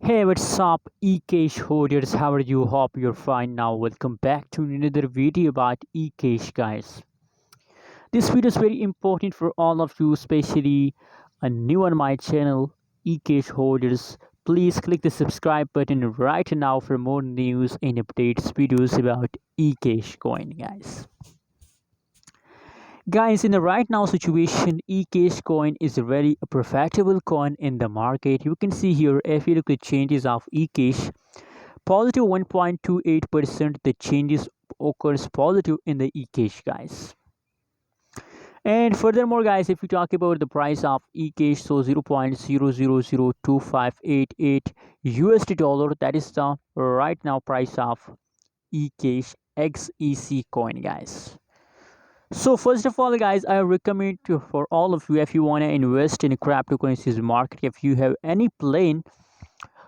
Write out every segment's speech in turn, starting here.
Hey, what's up, Ecash holders? How are you? Hope you're fine now. Welcome back to another video about Ecash, guys. This video is very important for all of you, especially a new on my channel, Ecash holders. Please click the subscribe button right now for more news and updates videos about Ecash coin, guys. Guys, in the right now situation, Ecash coin is a very profitable coin in the market. You can see here if you look at changes of Ecash, positive 1.28%. The changes occurs positive in the Ecash, guys. And furthermore, guys, if you talk about the price of Ecash, so 0.000258 USD dollar, that is the right now price of Ecash XEC coin, guys. So first of all, guys, I recommend for all of you, if you want to invest in cryptocurrencies market, if you have any plan,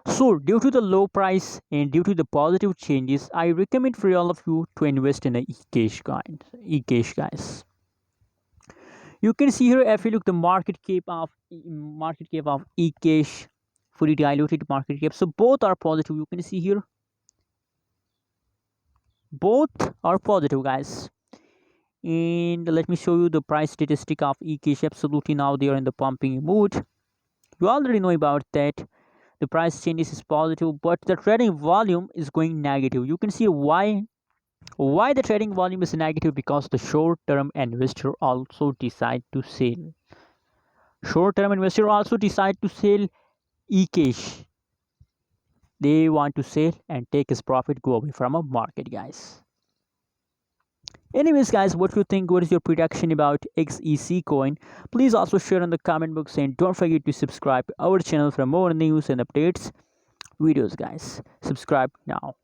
so due to the low price and due to the positive changes, I recommend for all of you to invest in a Ecash coin. Ecash, guys. You can see here if you look the market cap of Ecash, fully diluted market cap. So both are positive. You can see here, both are positive, guys. And let me show you the price statistic of Ecash. Absolutely, now they are in the pumping mood. You already know about that. The price changes is positive, but the trading volume is going negative. You can see why the trading volume is negative, because the short-term investor also decide to sell. Short-term investor also decide to sell Ecash. They want to sell and take his profit, go away from a market, guys. Anyways, guys, what do you think? What is your prediction about XEC coin? Please also share in the comment box, and don't forget to subscribe to our channel for more news and updates videos, guys. Subscribe now.